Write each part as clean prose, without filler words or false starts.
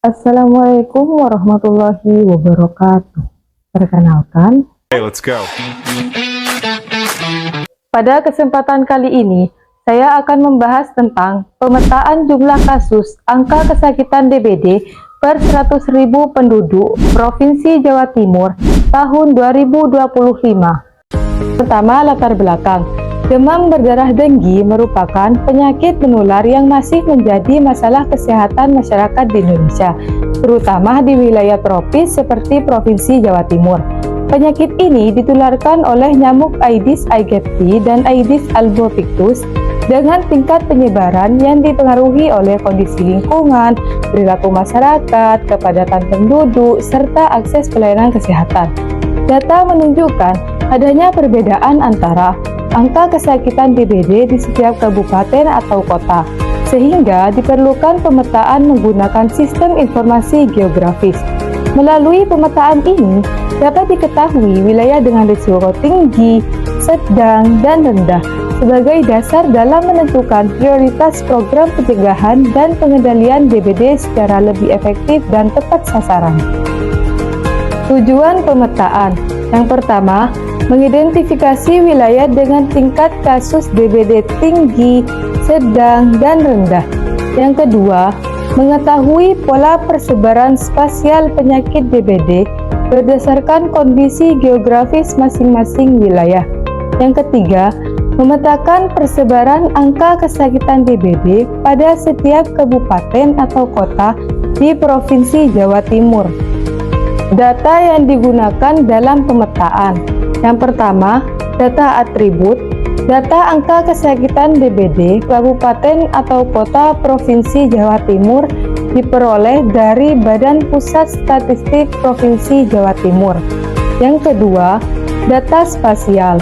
Assalamualaikum warahmatullahi wabarakatuh. Perkenalkan, Hey, let's go. pada kesempatan kali ini saya akan membahas tentang pemetaan jumlah kasus angka kesakitan DBD per 100.000 penduduk Provinsi Jawa Timur tahun 2025. Pertama, latar belakang. Demam berdarah denggi merupakan penyakit menular yang masih menjadi masalah kesehatan masyarakat di Indonesia, terutama di wilayah tropis seperti Provinsi Jawa Timur. Penyakit ini ditularkan oleh nyamuk Aedes aegypti dan Aedes albopictus dengan tingkat penyebaran yang dipengaruhi oleh kondisi lingkungan, perilaku masyarakat, kepadatan penduduk, serta akses pelayanan kesehatan. Data menunjukkan adanya perbedaan antara angka kesakitan DBD di setiap kabupaten atau kota, sehingga diperlukan pemetaan menggunakan sistem informasi geografis. Melalui pemetaan ini, dapat diketahui wilayah dengan risiko tinggi, sedang, dan rendah sebagai dasar dalam menentukan prioritas program pencegahan dan pengendalian DBD secara lebih efektif dan tepat sasaran. Tujuan pemetaan. Yang pertama, mengidentifikasi wilayah dengan tingkat kasus DBD tinggi, sedang, dan rendah. Yang kedua, mengetahui pola persebaran spasial penyakit DBD berdasarkan kondisi geografis masing-masing wilayah. Yang ketiga, memetakan persebaran angka kesakitan DBD pada setiap kabupaten atau kota di Provinsi Jawa Timur. Data yang digunakan dalam pemetaan. Yang pertama, data atribut. Data angka kesakitan DBD kabupaten atau kota Provinsi Jawa Timur diperoleh dari Badan Pusat Statistik Provinsi Jawa Timur. Yang kedua, data spasial.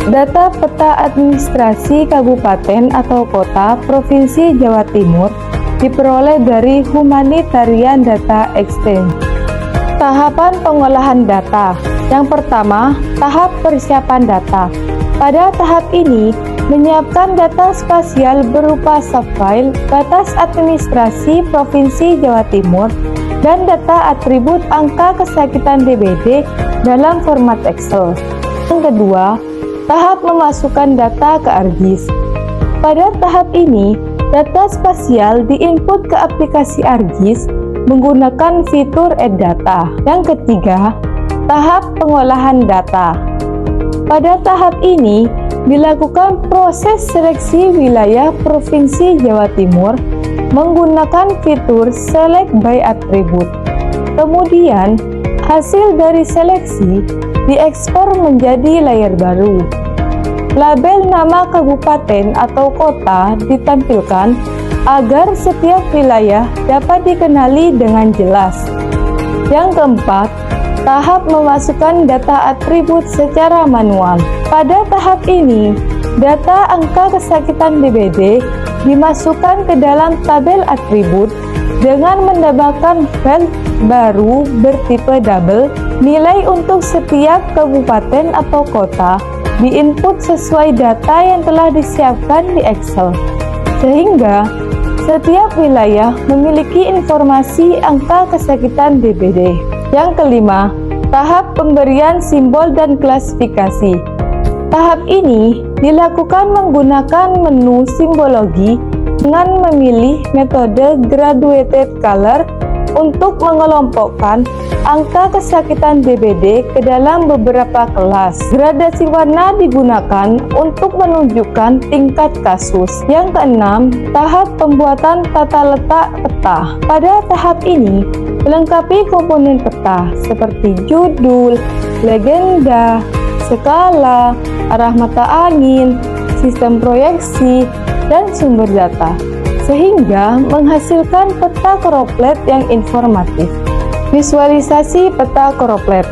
Data peta administrasi kabupaten atau kota Provinsi Jawa Timur diperoleh dari Humanitarian Data Exchange. Tahapan pengolahan data. Yang pertama, tahap persiapan data. Pada tahap ini, menyiapkan data spasial berupa subfile, batas administrasi Provinsi Jawa Timur, dan data atribut angka kesakitan DBD dalam format Excel. Yang kedua, tahap memasukkan data ke ARGIS. Pada tahap ini, data spasial diinput ke aplikasi ARGIS menggunakan fitur Add Data. Yang ketiga, tahap pengolahan data. Pada tahap ini, dilakukan proses seleksi wilayah Provinsi Jawa Timur menggunakan fitur Select by Attribute. Kemudian, hasil dari seleksi diekspor menjadi layar baru. Label nama kabupaten atau kota ditampilkan agar setiap wilayah dapat dikenali dengan jelas. Yang keempat, tahap memasukkan data atribut secara manual. Pada tahap ini, data angka kesakitan DBD dimasukkan ke dalam tabel atribut dengan menambahkan file baru bertipe double. Nilai untuk setiap kabupaten atau kota diinput sesuai data yang telah disiapkan di Excel, sehingga setiap wilayah memiliki informasi angka kesakitan DBD. Yang kelima, tahap pemberian simbol dan klasifikasi. Tahap ini dilakukan menggunakan menu simbologi dengan memilih metode Graduated Color untuk mengelompokkan angka kesakitan DBD ke dalam beberapa kelas. Gradasi warna digunakan untuk menunjukkan tingkat kasus. Yang keenam, tahap pembuatan tata letak peta. Pada tahap ini, melengkapi komponen peta seperti judul, legenda, skala, arah mata angin, sistem proyeksi, dan sumber data, sehingga menghasilkan peta koroplet yang informatif. Visualisasi peta koroplet.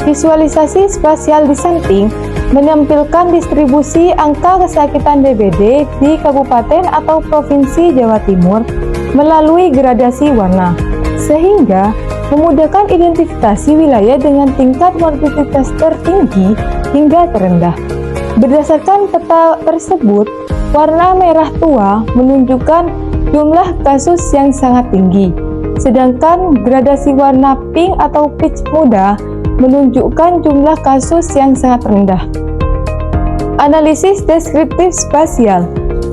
Visualisasi spasial di samping menampilkan distribusi angka kesakitan DBD di kabupaten atau provinsi Jawa Timur melalui gradasi warna, sehingga memudahkan identifikasi wilayah dengan tingkat morbiditas tertinggi hingga terendah. Berdasarkan peta tersebut, warna merah tua menunjukkan jumlah kasus yang sangat tinggi, sedangkan gradasi warna pink atau peach muda menunjukkan jumlah kasus yang sangat rendah. Analisis deskriptif spasial.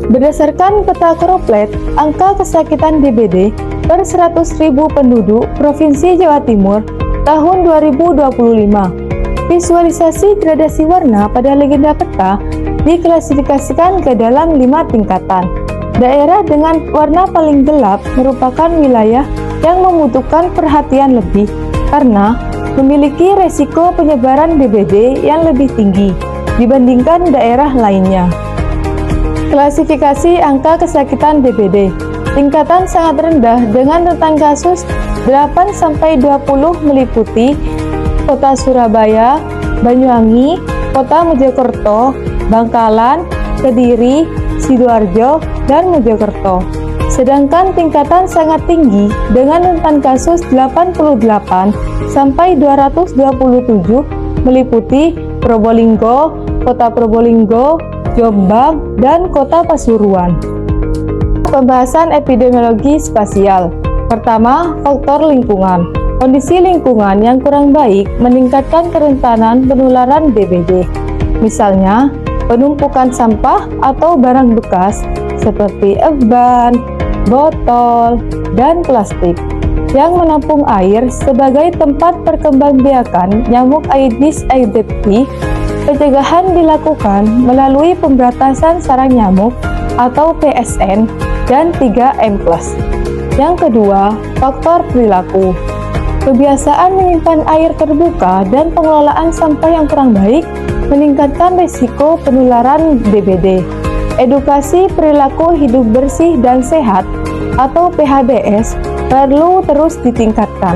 Berdasarkan peta Choropleth, angka kesakitan DBD per 100.000 penduduk Provinsi Jawa Timur tahun 2025. Visualisasi gradasi warna pada legenda peta diklasifikasikan ke dalam 5 tingkatan. Daerah dengan warna paling gelap merupakan wilayah yang membutuhkan perhatian lebih karena memiliki resiko penyebaran DBD yang lebih tinggi dibandingkan daerah lainnya. Klasifikasi angka kesakitan DBD. Tingkatan sangat rendah dengan rentang kasus 8-20 meliputi Kota Surabaya, Banyuwangi, Kota Mojokerto, Bangkalan, Kediri, Sidoarjo, dan Mojokerto. Sedangkan tingkatan sangat tinggi dengan rentan kasus 88-227 meliputi Probolinggo, Kota Probolinggo, Jombang, dan Kota Pasuruan. Pembahasan epidemiologi spasial. Pertama, faktor lingkungan. Kondisi lingkungan yang kurang baik meningkatkan kerentanan penularan DBD. Misalnya, penumpukan sampah atau barang bekas seperti ban, botol, dan plastik yang menampung air sebagai tempat perkembangbiakan nyamuk Aedes aegypti. Pencegahan dilakukan melalui pemberantasan sarang nyamuk atau PSN dan 3M+. Yang kedua, faktor perilaku. Kebiasaan menyimpan air terbuka dan pengelolaan sampah yang kurang baik meningkatkan risiko penularan DBD. Edukasi perilaku hidup bersih dan sehat atau PHBS perlu terus ditingkatkan.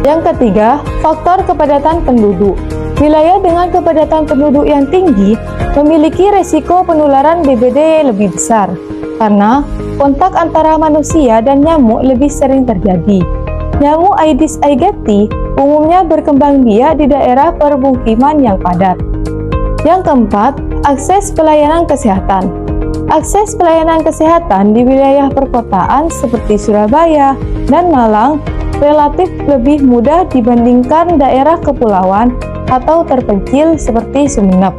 Yang ketiga, faktor kepadatan penduduk. Wilayah dengan kepadatan penduduk yang tinggi memiliki risiko penularan DBD lebih besar karena kontak antara manusia dan nyamuk lebih sering terjadi. Nyamuk Aedes aegypti umumnya berkembang biak di daerah permukiman yang padat. Yang keempat, akses pelayanan kesehatan. Akses pelayanan kesehatan di wilayah perkotaan seperti Surabaya dan Malang relatif lebih mudah dibandingkan daerah kepulauan atau terpencil seperti Sumeneb.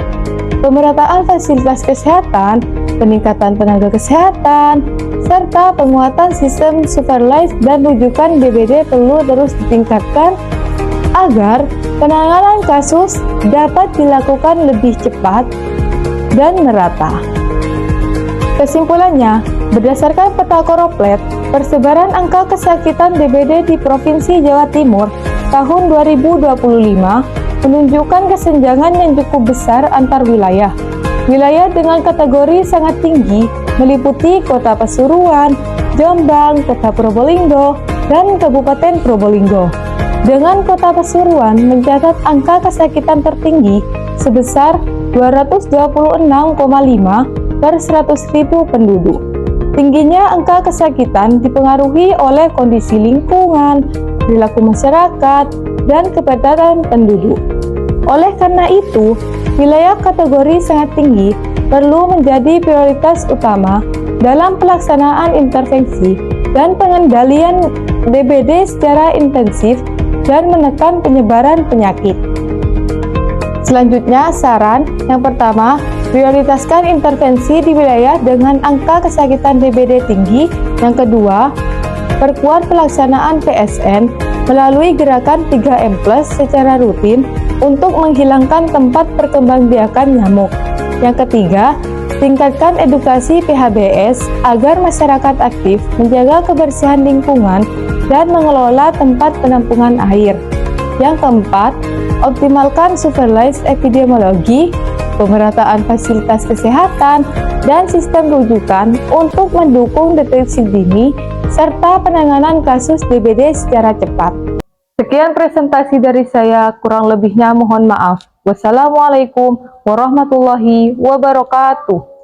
Pemerataan fasilitas kesehatan, peningkatan tenaga kesehatan, serta penguatan sistem supervise dan rujukan DBD perlu terus ditingkatkan agar penanganan kasus dapat dilakukan lebih cepat dan merata. Kesimpulannya, berdasarkan peta Choropleth, persebaran angka kesakitan DBD di Provinsi Jawa Timur tahun 2025 menunjukkan kesenjangan yang cukup besar antar wilayah. Wilayah dengan kategori sangat tinggi meliputi Kota Pasuruan, Jombang, Kota Probolinggo, dan Kabupaten Probolinggo. Dengan Kota Pasuruan mencatat angka kesakitan tertinggi sebesar 226,5 per 100.000 penduduk. Tingginya angka kesakitan dipengaruhi oleh kondisi lingkungan, perilaku masyarakat, dan kepadatan penduduk. Oleh karena itu, wilayah kategori sangat tinggi perlu menjadi prioritas utama dalam pelaksanaan intervensi dan pengendalian DBD secara intensif dan menekan penyebaran penyakit. Selanjutnya, saran yang pertama, prioritaskan intervensi di wilayah dengan angka kesakitan DBD tinggi. Yang kedua, perkuat pelaksanaan PSN melalui gerakan 3M+ secara rutin untuk menghilangkan tempat perkembangbiakan nyamuk. Yang ketiga, tingkatkan edukasi PHBS agar masyarakat aktif menjaga kebersihan lingkungan dan mengelola tempat penampungan air. Yang keempat, optimalkan supervise epidemiologi, pemerataan fasilitas kesehatan, dan sistem rujukan untuk mendukung deteksi dini serta penanganan kasus DBD secara cepat. Sekian presentasi dari saya, kurang lebihnya mohon maaf. Wassalamualaikum warahmatullahi wabarakatuh.